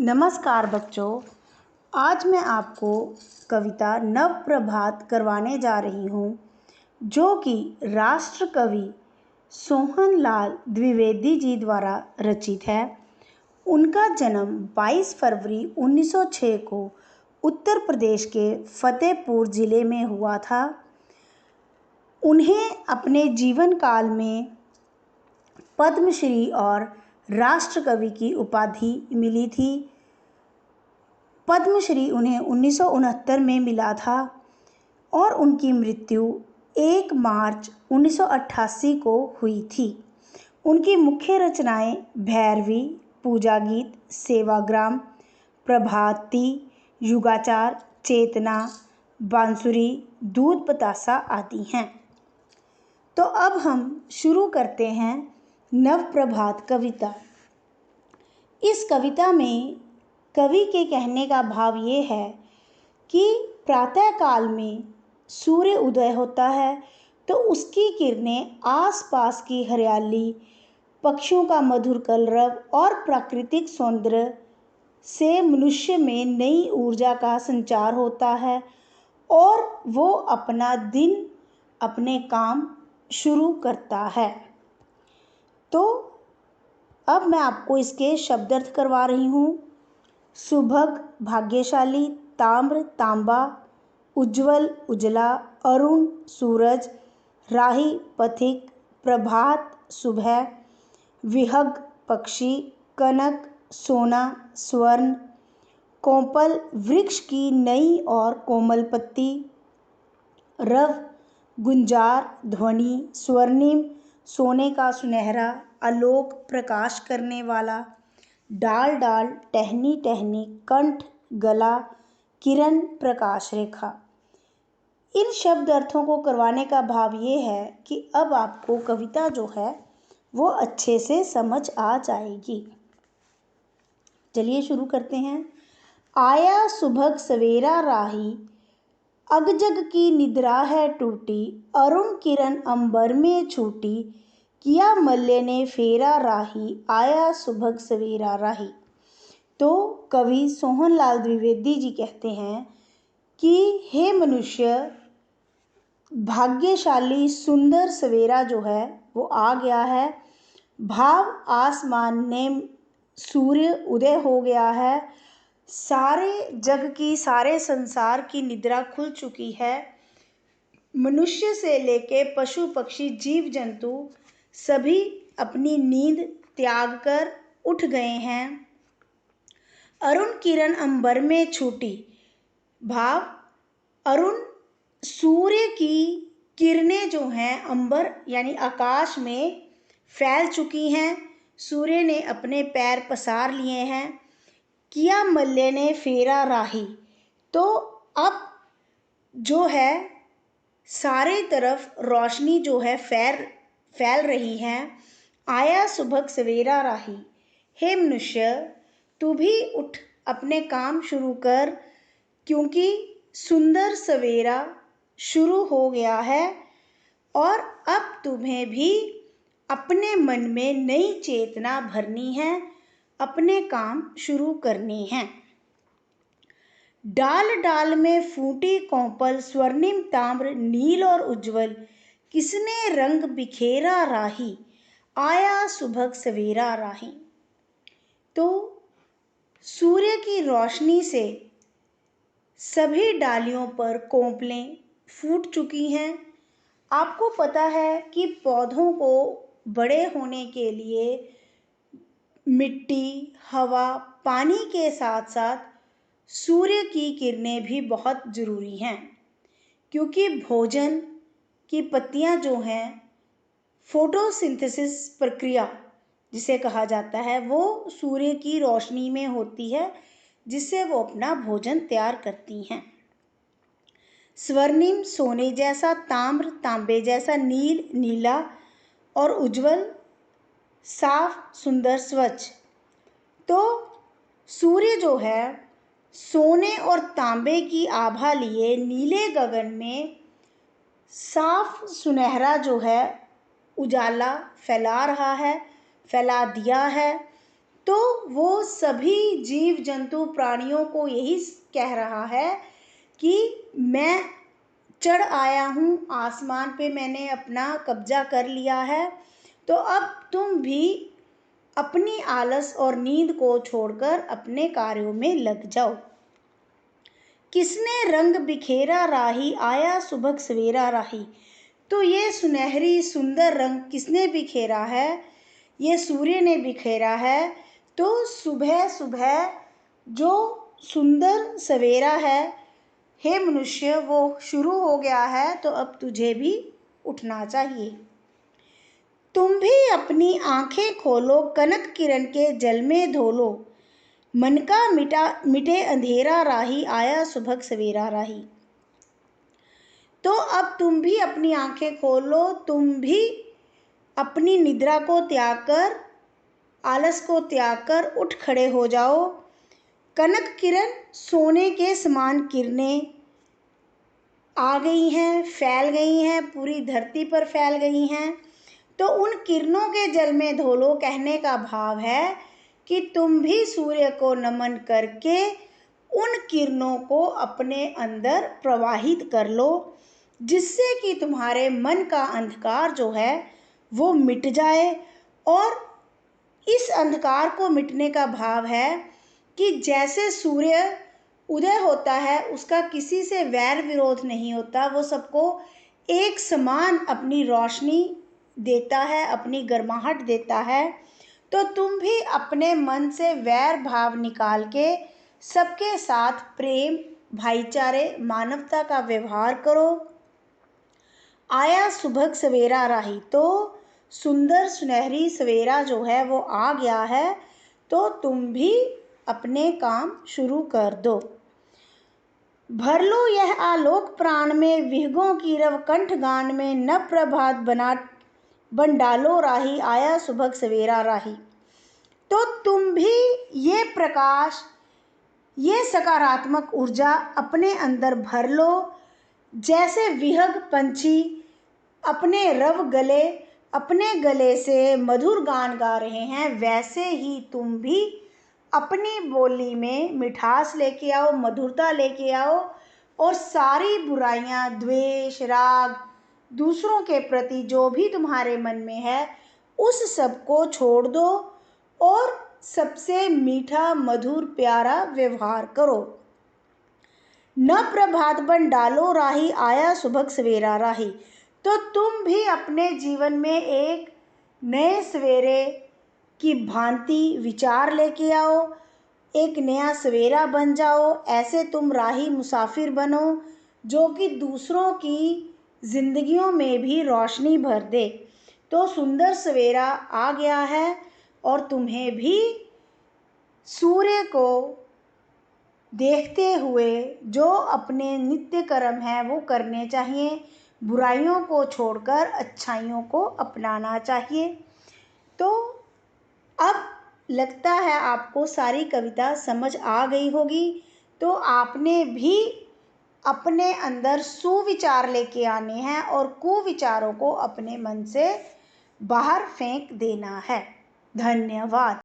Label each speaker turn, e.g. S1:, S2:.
S1: नमस्कार बच्चों। आज मैं आपको कविता नव प्रभात करवाने जा रही हूँ, जो कि राष्ट्र कवि सोहनलाल द्विवेदी जी द्वारा रचित है। उनका जन्म 22 फरवरी 1906 को उत्तर प्रदेश के फतेहपुर ज़िले में हुआ था। उन्हें अपने जीवन काल में पद्मश्री और राष्ट्र कवि की उपाधि मिली थी। पद्मश्री उन्हें 1969 में मिला था और उनकी मृत्यु 1 मार्च 1988 को हुई थी। उनकी मुख्य रचनाएं भैरवी, पूजा गीत, सेवाग्राम, प्रभाती, युगाचार, चेतना, बांसुरी, दूध बतासा आदि हैं। तो अब हम शुरू करते हैं नव प्रभात कविता। इस कविता में कवि के कहने का भाव ये है कि प्रातःकाल में सूर्य उदय होता है तो उसकी किरणें आसपास की हरियाली, पक्षियों का मधुर कलरव और प्राकृतिक सौंदर्य से मनुष्य में नई ऊर्जा का संचार होता है और वो अपना दिन, अपने काम शुरू करता है। तो अब मैं आपको इसके शब्दार्थ करवा रही हूँ। सुभग भाग्यशाली, ताम्र तांबा, उज्जवल उजला, अरुण सूरज, राही पथिक, प्रभात सुबह, विहग पक्षी, कनक सोना स्वर्ण, कोमल वृक्ष की नई और कोमल पत्ती, रव गुंजार ध्वनि, स्वर्णिम सोने का सुनहरा, आलोक प्रकाश करने वाला, डाल डाल टहनी टहनी, कंठ गला, किरण प्रकाश रेखा। इन शब्द अर्थों को करवाने का भाव ये है कि अब आपको कविता जो है वो अच्छे से समझ आ जाएगी। चलिए शुरू करते हैं। आया सुबह सवेरा राही, अगजग की निद्रा है टूटी, अरुण किरण अंबर में छूटी, किया मल्ले ने फेरा राही, आया सुबह सवेरा राही। तो कवि सोहनलाल द्विवेदी जी कहते हैं कि हे मनुष्य, भाग्यशाली सुंदर सवेरा जो है वो आ गया है। भाव आसमान ने सूर्य उदय हो गया है। सारे जग की, सारे संसार की निद्रा खुल चुकी है। मनुष्य से लेके पशु पक्षी जीव जंतु सभी अपनी नींद त्याग कर उठ गए हैं। अरुण किरण अंबर में छूटी, भाव अरुण सूर्य की किरणें जो हैं अंबर यानी आकाश में फैल चुकी हैं। सूर्य ने अपने पैर पसार लिए हैं। किया मल्ले ने फेरा राही, तो अब जो है सारे तरफ रोशनी जो है फैल रही है। आया सुबह सवेरा राही, हे मनुष्य तू भी उठ, अपने काम शुरू कर, क्योंकि सुंदर सवेरा शुरू हो गया है और अब तुम्हें भी अपने मन में नई चेतना भरनी है, अपने काम शुरू करने हैं। डाल डाल में फूटी कोमल, स्वर्णिम ताम्र, नील और उज्जवल, किसने रंग बिखेरा राही, आया सुबह सवेरा राही। तो सूर्य की रोशनी से सभी डालियों पर कोंपलें फूट चुकी हैं। आपको पता है कि पौधों को बड़े होने के लिए मिट्टी, हवा, पानी के साथ साथ सूर्य की किरणें भी बहुत ज़रूरी हैं, क्योंकि भोजन की पत्तियां जो हैं, फोटोसिंथेसिस प्रक्रिया जिसे कहा जाता है, वो सूर्य की रोशनी में होती है, जिससे वो अपना भोजन तैयार करती हैं। स्वर्णिम सोने जैसा, ताम्र तांबे जैसा, नील नीला और उज्जवल साफ सुंदर स्वच्छ। तो सूर्य जो है सोने और तांबे की आभा लिए नीले गगन में साफ सुनहरा जो है उजाला फैला रहा है, फैला दिया है। तो वो सभी जीव जंतु प्राणियों को यही कह रहा है कि मैं चढ़ आया हूँ आसमान पे, मैंने अपना कब्जा कर लिया है। तो अब तुम भी अपनी आलस और नींद को छोड़कर अपने कार्यों में लग जाओ। किसने रंग बिखेरा राही, आया सुबह सवेरा राही। तो ये सुनहरी सुंदर रंग किसने बिखेरा है? ये सूर्य ने बिखेरा है। तो सुबह सुबह जो सुंदर सवेरा है, हे मनुष्य, वो शुरू हो गया है। तो अब तुझे भी उठना चाहिए। तुम भी अपनी आंखें खोलो, कनक किरण के जल में धोलो। मन का मिटे अंधेरा राही, आया सुबह सवेरा राही। तो अब तुम भी अपनी आंखें खोलो, तुम भी अपनी निद्रा को त्याग कर, आलस को त्याग कर उठ खड़े हो जाओ। कनक किरण सोने के समान किरणें आ गई हैं, फैल गई हैं, पूरी धरती पर फैल गई हैं। तो उन किरणों के जल में धो लो। कहने का भाव है कि तुम भी सूर्य को नमन करके उन किरणों को अपने अंदर प्रवाहित कर लो, जिससे कि तुम्हारे मन का अंधकार जो है वो मिट जाए। और इस अंधकार को मिटने का भाव है कि जैसे सूर्य उदय होता है, उसका किसी से वैर विरोध नहीं होता, वो सबको एक समान अपनी रोशनी देता है, अपनी गर्माहट देता है। तो तुम भी अपने मन से वैर भाव निकाल के सबके साथ प्रेम, भाईचारे, मानवता का व्यवहार करो। आया सुबह सवेरा राही। तो सुंदर सुनहरी सवेरा जो है वो आ गया है। तो तुम भी अपने काम शुरू कर दो। भर लो यह आलोक प्राण में, विहगों की रव कंठ गान में। न प्रभात बन डालो राही, आया सुबह सवेरा राही। तो तुम भी ये प्रकाश, ये सकारात्मक ऊर्जा अपने अंदर भर लो। जैसे विहग पंछी अपने गले से मधुर गान गा रहे हैं, वैसे ही तुम भी अपनी बोली में मिठास लेके आओ, मधुरता लेके आओ। और सारी बुराइयां, द्वेष, राग, दूसरों के प्रति जो भी तुम्हारे मन में है, उस सब को छोड़ दो और सबसे मीठा, मधुर, प्यारा व्यवहार करो। न प्रभात बन डालो राही, आया सुबह सवेरा राही। तो तुम भी अपने जीवन में एक नए सवेरे की भांति विचार लेके आओ, एक नया सवेरा बन जाओ। ऐसे तुम राही मुसाफिर बनो जो कि दूसरों की जिंदगियों में भी रोशनी भर दे। तो सुंदर सवेरा आ गया है और तुम्हें भी सूर्य को देखते हुए जो अपने नित्य कर्म है वो करने चाहिए। बुराइयों को छोड़कर अच्छाइयों को अपनाना चाहिए। तो अब लगता है आपको सारी कविता समझ आ गई होगी। तो आपने भी अपने अंदर सुविचार लेके आने हैं और कुविचारों को अपने मन से बाहर फेंक देना है। धन्यवाद।